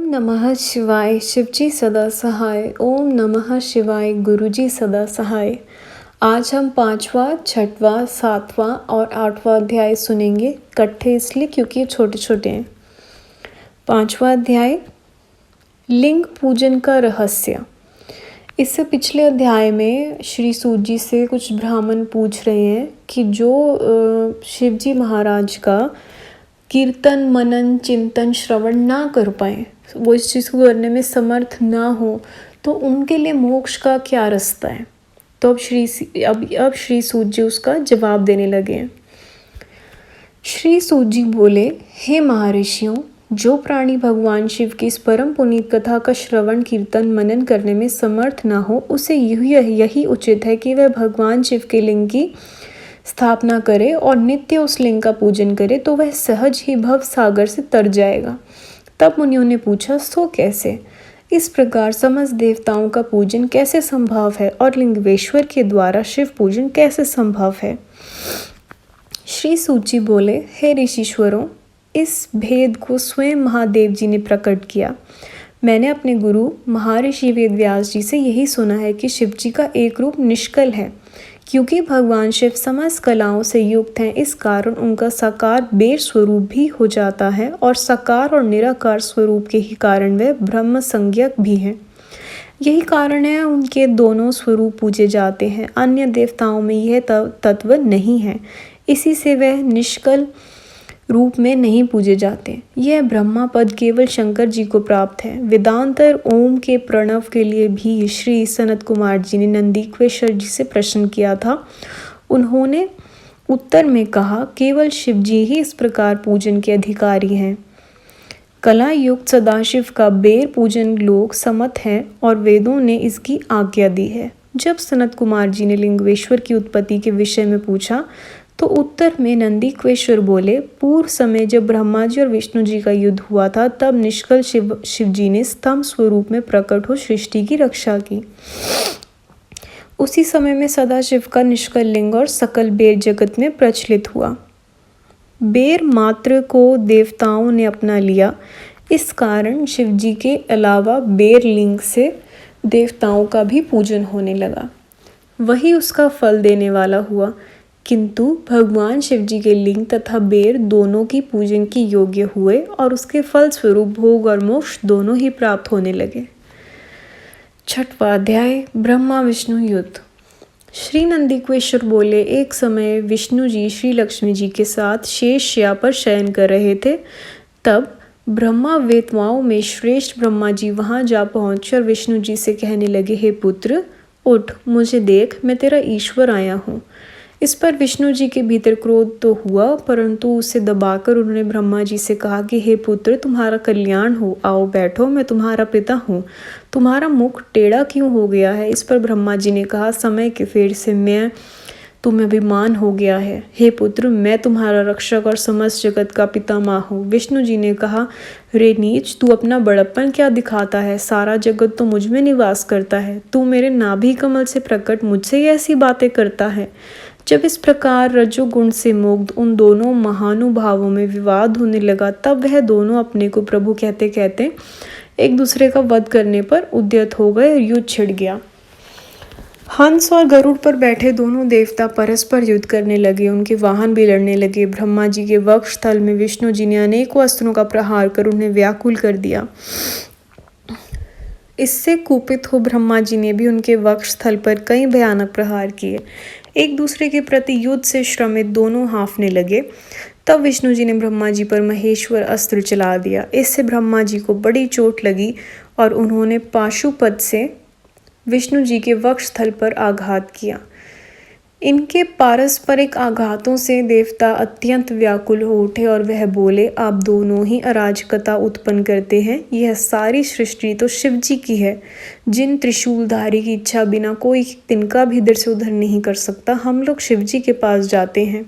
नमः शिवाय शिवजी सदा सहाय। ओम नमः शिवाय गुरुजी सदा सहाय। आज हम 5वां, 6वां, 7वां और 8वां अध्याय सुनेंगे इकट्ठे, इसलिए क्योंकि ये छोटे छोटे हैं। 5वां अध्याय, लिंग पूजन का रहस्य। इससे पिछले अध्याय में श्री सूत जी से कुछ ब्राह्मण पूछ रहे हैं कि जो शिवजी महाराज का कीर्तन, मनन, चिंतन, श्रवण ना कर पाए, वो इस चीज़ को करने में समर्थ ना हो, तो उनके लिए मोक्ष का क्या रास्ता है। तो अब श्री सूत जी उसका जवाब देने लगे हैं। श्री सूत जी बोले, हे महर्षियों, जो प्राणी भगवान शिव की इस परम पुनीत कथा का श्रवण, कीर्तन, मनन करने में समर्थ ना हो, उसे यही उचित है कि वह भगवान शिव के लिंग की स्थापना करे और नित्य उस लिंग का पूजन करे, तो वह सहज ही भव सागर से तर जाएगा। तब मुनियों ने पूछा, सो कैसे? इस प्रकार समस्त देवताओं का पूजन कैसे संभव है और लिंगेश्वर के द्वारा शिव पूजन कैसे संभव है? श्री सूत जी बोले, हे ऋषीश्वरों, इस भेद को स्वयं महादेव जी ने प्रकट किया। मैंने अपने गुरु महर्षि वेदव्यास जी से यही सुना है कि शिव जी का एक रूप निष्कल है। क्योंकि भगवान शिव समस्त कलाओं से युक्त हैं, इस कारण उनका साकार बेर स्वरूप भी हो जाता है और साकार और निराकार स्वरूप के ही कारण वे ब्रह्म संज्ञक भी हैं। यही कारण है उनके दोनों स्वरूप पूजे जाते हैं। अन्य देवताओं में यह तत्व नहीं है, इसी से वह निष्कल रूप में नहीं पूजे जाते। यह ब्रह्मा पद केवल शंकर जी को प्राप्त है। वेदांतर ओम के प्रणव के लिए भी श्री सनत कुमार जी ने नंदीश्वर जी से प्रश्न किया था। उन्होंने उत्तर में कहा, केवल शिव जी ही इस प्रकार पूजन के अधिकारी हैं। कला युक्त सदाशिव का बेर पूजन लोग सम्मत हैं और वेदों ने इसकी आज्ञा दी है। जब सनत कुमार जी ने लिंगेश्वर की उत्पत्ति के विषय में पूछा, तो उत्तर में नंदीश्वर बोले, पूर्व समय जब ब्रह्मा जी और विष्णु जी का युद्ध हुआ था, तब निष्कल शिव जी ने स्तंभ स्वरूप में प्रकट हो सृष्टि की रक्षा की। उसी समय में सदाशिव का निष्कल लिंग और सकल बेर जगत में प्रचलित हुआ। बेर मात्र को देवताओं ने अपना लिया, इस कारण शिव जी के अलावा बेर लिंग से देवताओं का भी पूजन होने लगा। वही उसका फल देने वाला हुआ, किंतु भगवान शिव जी के लिंग तथा बेर दोनों की पूजन की योग्य हुए और उसके फल स्वरूप भोग और मोक्ष दोनों ही प्राप्त होने लगे। 6वां अध्याय, ब्रह्मा विष्णु युद्ध। श्री नंदीश्वर बोले, एक समय विष्णु जी श्री लक्ष्मी जी के साथ शेषशय्या पर शयन कर रहे थे। तब ब्रह्मा वेत्वाओं में श्रेष्ठ ब्रह्मा जी वहां जा पहुंचे और विष्णु जी से कहने लगे, हे पुत्र, उठ, मुझे देख, मैं तेरा ईश्वर आया हूँ। इस पर विष्णु जी के भीतर क्रोध तो हुआ, परंतु उसे दबाकर उन्होंने ब्रह्मा जी से कहा कि हे पुत्र, तुम्हारा कल्याण हो, आओ बैठो, मैं तुम्हारा पिता हूँ। तुम्हारा मुख टेढ़ा क्यों हो गया है? इस पर ब्रह्मा जी ने कहा, समय के फेर से मैं तुम्हें अभिमान हो गया है। हे पुत्र, मैं तुम्हारा रक्षक और समस्त जगत का पितामह हूँ। विष्णु जी ने कहा, रे नीच, तू अपना बड़प्पन क्या दिखाता है? सारा जगत तो मुझ में निवास करता है, तू मेरे नाभि कमल से प्रकट मुझसे ही ऐसी बातें करता है। जब इस प्रकार रजोगुण से मुग्ध उन दोनों महानुभावों में विवाद होने लगा, तब वह दोनों अपने को प्रभु कहते कहते एक दूसरे का वध करने पर उद्यत हो गए और युद्ध छिड़ गया। हंस और गरुड़ पर बैठे दोनों देवता परस्पर युद्ध करने लगे, उनके वाहन भी लड़ने लगे। ब्रह्मा जी के वक्ष स्थल में विष्णु जी ने अनेकों अस्त्रों का प्रहार कर उन्हें व्याकुल कर दिया। इससे कुपित हो ब्रह्मा जी ने भी उनके वक्ष स्थल पर कई भयानक प्रहार किए। एक दूसरे के प्रति युद्ध से श्रमित दोनों हाँफने लगे। तब विष्णु जी ने ब्रह्मा जी पर महेश्वर अस्त्र चला दिया। इससे ब्रह्मा जी को बड़ी चोट लगी और उन्होंने पाशुपत से विष्णु जी के वक्ष स्थल पर आघात किया। इनके पारस्परिक आघातों से देवता अत्यंत व्याकुल हो उठे और वह बोले, आप दोनों ही अराजकता उत्पन्न करते हैं। यह सारी सृष्टि तो शिव जी की है, जिन त्रिशूलधारी की इच्छा बिना कोई तिनका भी इधर से उधर नहीं कर सकता। हम लोग शिव जी के पास जाते हैं।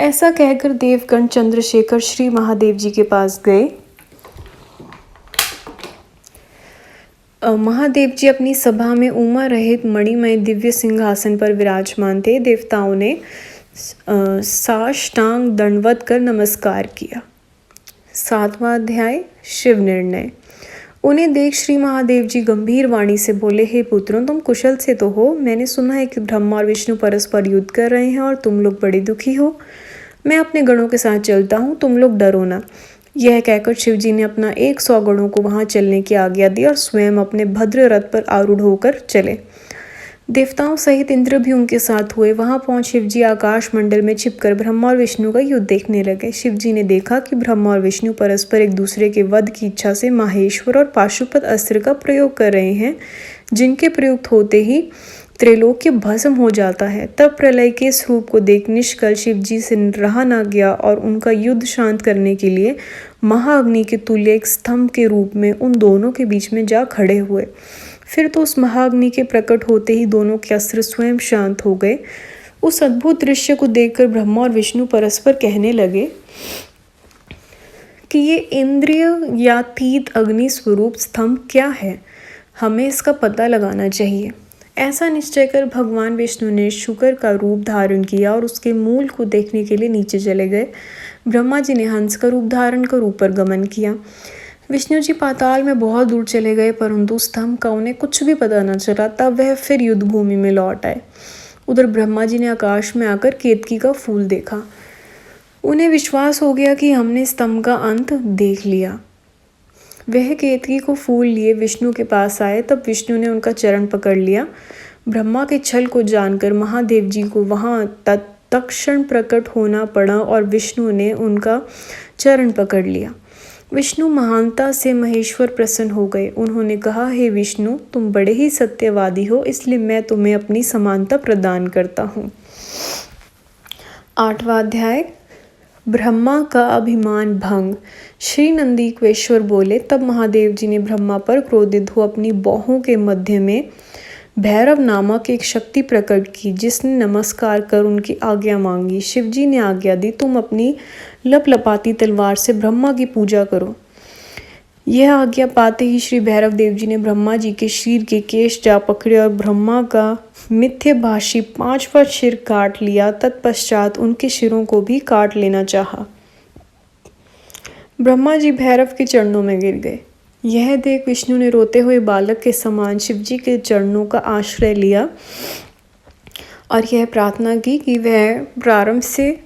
ऐसा कहकर देवगण चंद्रशेखर श्री महादेव जी के पास गए। महादेव जी अपनी सभा में उमा रहित मणिमय दिव्य सिंहासन पर विराजमान थे। देवताओं ने साष्टांग दंडवत कर नमस्कार किया। 7वां अध्याय शिव निर्णय। उन्हें देख श्री महादेव जी गंभीर वाणी से बोले, हे पुत्रों, तुम कुशल से तो हो। मैंने सुना है कि ब्रह्मा और विष्णु परस्पर युद्ध कर रहे हैं और तुम लोग बड़े दुखी हो। मैं अपने गणों के साथ चलता हूँ, तुम लोग डरो ना। यह कहकर शिवजी ने अपना 100 गणों को वहां चलने की आज्ञा दी और स्वयं अपने भद्र रथ पर आरूढ़ होकर चले। देवताओं सहित इंद्र भी उनके साथ हुए। वहां पहुंच शिवजी आकाश मंडल में छिपकर ब्रह्मा और विष्णु का युद्ध देखने लगे। शिवजी ने देखा कि ब्रह्मा और विष्णु परस्पर एक दूसरे के वध की इच्छा से माहेश्वर और पाशुपत अस्त्र का प्रयोग कर रहे हैं, जिनके प्रयुक्त होते ही त्रैलोक्य भस्म हो जाता है। तब प्रलय के इस रूप को देख निष्कल शिवजी से रहा न गया और उनका युद्ध शांत करने के लिए महाअग्नि के तुल्य एक स्तंभ के रूप में उन दोनों के बीच में जा खड़े हुए। फिर तो उस महाअग्नि के प्रकट होते ही दोनों के अस्त्र स्वयं शांत हो गए। उस अद्भुत दृश्य को देखकर ब्रह्मा और विष्णु परस्पर कहने लगे कि ये इंद्रिय यातीत अग्नि स्वरूप स्तंभ क्या है, हमें इसका पता लगाना चाहिए। ऐसा निश्चय कर भगवान विष्णु ने शुकर का रूप धारण किया और उसके मूल को देखने के लिए नीचे चले गए। ब्रह्मा जी ने हंस का रूप धारण कर ऊपर गमन किया। विष्णु जी पाताल में बहुत दूर चले गए, परंतु स्तंभ का उन्हें कुछ भी पता न चला। तब वह फिर युद्ध भूमि में लौट आए। उधर ब्रह्मा जी ने आकाश में आकर केतकी का फूल देखा। उन्हें विश्वास हो गया कि हमने स्तंभ का अंत देख लिया। वह केतकी को फूल लिए विष्णु के पास आए। तब विष्णु ने उनका चरण पकड़ लिया। ब्रह्मा के छल को जानकर महादेव जी को वहां तत्क्षण प्रकट होना पड़ा और विष्णु ने उनका चरण पकड़ लिया। विष्णु महानता से महेश्वर प्रसन्न हो गए। उन्होंने कहा, हे विष्णु, तुम बड़े ही सत्यवादी हो, इसलिए मैं तुम्हें अपनी समानता प्रदान करता हूँ। 8वां अध्याय ब्रह्मा का अभिमान भंग। श्री नंदीकेश्वर बोले, तब महादेव जी ने ब्रह्मा पर क्रोधित हो अपनी बाहों के मध्य में भैरव नामक एक शक्ति प्रकट की, जिसने नमस्कार कर उनकी आज्ञा मांगी। शिवजी ने आज्ञा दी, तुम अपनी लपलपाती तलवार से ब्रह्मा की पूजा करो। यह आज्ञा पाते ही श्री भैरव देव जी ने ब्रह्मा जी के शीर के केश जा पकड़े और ब्रह्मा का मिथ्याभाषी 5वां सिर काट लिया। तत्पश्चात उनके सिरों को भी काट लेना चाहा। ब्रह्मा जी भैरव के चरणों में गिर गए। यह देख विष्णु ने रोते हुए बालक के समान शिवजी के चरणों का आश्रय लिया और यह प्रार्थना की कि वह प्रारंभ से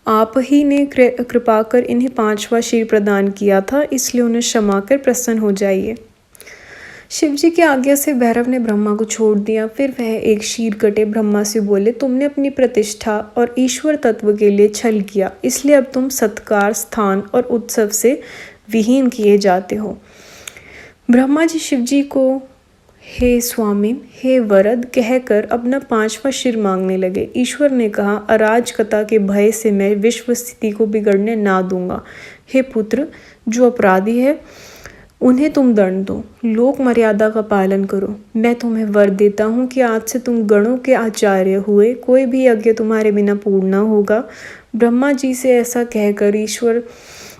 आप ही ने कृपा कर इन्हें 5वां शीर प्रदान किया था, इसलिए उन्हें क्षमा कर प्रसन्न हो जाइए। शिवजी की आज्ञा से भैरव ने ब्रह्मा को छोड़ दिया। फिर वह एक शीर कटे ब्रह्मा से बोले, तुमने अपनी प्रतिष्ठा और ईश्वर तत्व के लिए छल किया, इसलिए अब तुम सत्कार, स्थान और उत्सव से विहीन किए जाते हो। ब्रह्मा जी शिवजी को हे स्वामी, हे वरद कहकर अपना 5वां सिर मांगने लगे। ईश्वर ने कहा, अराजकता के भय से मैं विश्व स्थिति को बिगड़ने ना दूंगा। हे पुत्र, जो अपराधी है उन्हें तुम दंड दो, लोक मर्यादा का पालन करो। मैं तुम्हें वर देता हूँ कि आज से तुम गणों के आचार्य हुए, कोई भी यज्ञ तुम्हारे बिना पूर्ण न होगा। ब्रह्मा जी से ऐसा कहकर ईश्वर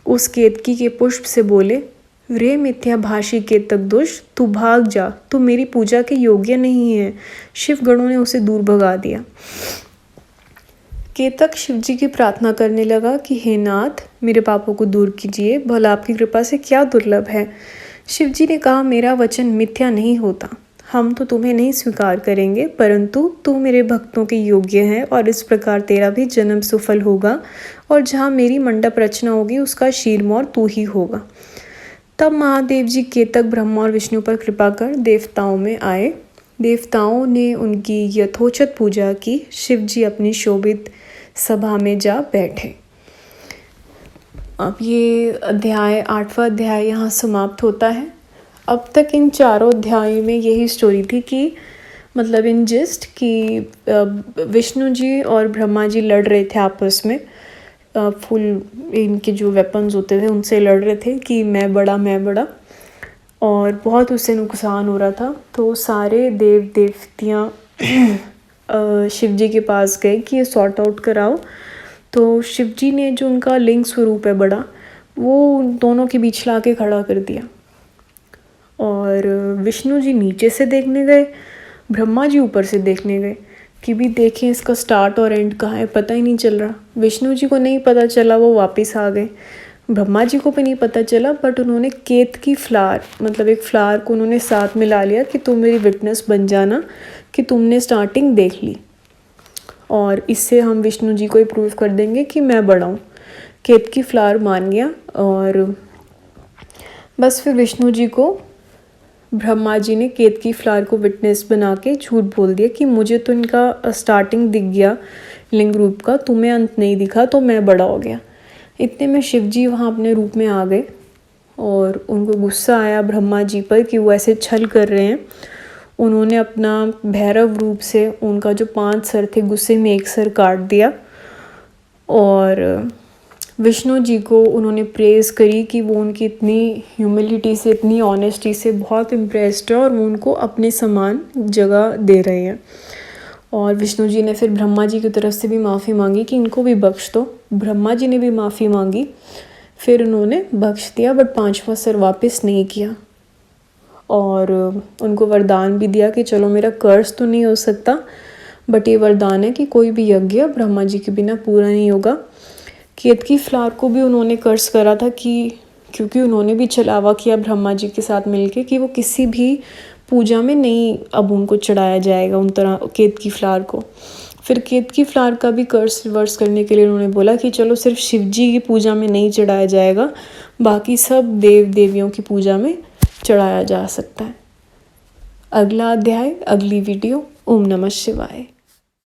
उस केतकी के पुष्प से बोले, रे मिथ्याभाषी केतक दुष्ट, तू भाग जा, तू मेरी पूजा के योग्य नहीं है। शिव गणों ने उसे दूर भगा दिया। केतक शिवजी की प्रार्थना करने लगा कि हे नाथ, मेरे पापों को दूर कीजिए, भला आपकी कृपा से क्या दुर्लभ है। शिवजी ने कहा, मेरा वचन मिथ्या नहीं होता। हम तो तुम्हें नहीं स्वीकार करेंगे, परंतु तू मेरे भक्तों के योग्य है और इस प्रकार तेरा भी जन्म सफल होगा और जहाँ मेरी मंडप रचना होगी उसका शीरमौर तू ही होगा। तब महादेव जी केतक, ब्रह्मा और विष्णु पर कृपा कर देवताओं में आए। देवताओं ने उनकी यथोचित पूजा की। शिवजी अपनी शोभित सभा में जा बैठे। अब ये अध्याय 8वां अध्याय यहाँ समाप्त होता है। अब तक इन चारों अध्यायों में यही स्टोरी थी कि मतलब इन जिस्ट कि विष्णु जी और ब्रह्मा जी लड़ रहे थे आपस में। फुल इनके जो वेपन्स होते थे उनसे लड़ रहे थे कि मैं बड़ा, और बहुत उससे नुकसान हो रहा था। तो सारे देव देवतियाँ शिव जी के पास गए कि ये सॉर्ट आउट कराओ। तो शिव जी ने जो उनका लिंग स्वरूप है बड़ा, वो दोनों के बीच ला के खड़ा कर दिया। और विष्णु जी नीचे से देखने गए, ब्रह्मा जी ऊपर से देखने गए कि भी देखें इसका स्टार्ट और एंड कहाँ है, पता ही नहीं चल रहा। विष्णु जी को नहीं पता चला, वो वापस आ गए। ब्रह्मा जी को भी नहीं पता चला, बट उन्होंने केतकी फ्लावर, मतलब एक फ्लावर को उन्होंने साथ मिला लिया कि तुम मेरी विटनेस बन जाना कि तुमने स्टार्टिंग देख ली, और इससे हम विष्णु जी को ही प्रूव कर देंगे कि मैं बड़ा हूँ। केतकी फ्लावर मान गया, और बस फिर विष्णु जी को ब्रह्मा जी ने केतकी फ्लावर को विटनेस बना के झूठ बोल दिया कि मुझे तो इनका स्टार्टिंग दिख गया लिंग रूप का, तुम्हें अंत नहीं दिखा, तो मैं बड़ा हो गया। इतने में शिव जी वहाँ अपने रूप में आ गए, और उनको गुस्सा आया ब्रह्मा जी पर कि वो ऐसे छल कर रहे हैं। उन्होंने अपना भैरव रूप से उनका जो 5 सर थे, गुस्से में एक सर काट दिया, और विष्णु जी को उन्होंने प्रेज़ करी कि वो उनकी इतनी ह्यूमिलिटी से, इतनी ऑनेस्टी से बहुत इम्प्रेस्ड है, और वो उनको अपने समान जगह दे रहे हैं। और विष्णु जी ने फिर ब्रह्मा जी की तरफ से भी माफ़ी मांगी कि इनको भी बख्श दो। ब्रह्मा जी ने भी माफ़ी मांगी, फिर उन्होंने बख्श दिया, बट 5वां सर वापस नहीं किया। और उनको वरदान भी दिया कि चलो मेरा कर्ज तो नहीं हो सकता, बट ये वरदान है कि कोई भी यज्ञ ब्रह्मा जी के बिना पूरा नहीं होगा। केतकी फ्लावर को भी उन्होंने कर्ज करा था कि क्योंकि उन्होंने भी छलावा किया ब्रह्मा जी के साथ मिलके कि वो किसी भी पूजा में नहीं अब उनको चढ़ाया जाएगा उन तरह केतकी फ्लावर को। फिर केतकी फ्लावर का भी कर्ज रिवर्स करने के लिए उन्होंने बोला कि चलो सिर्फ शिव जी की पूजा में नहीं चढ़ाया जाएगा, बाकी सब देव देवियों की पूजा में चढ़ाया जा सकता है। अगला अध्याय, अगली वीडियो। ओम नमः शिवाय।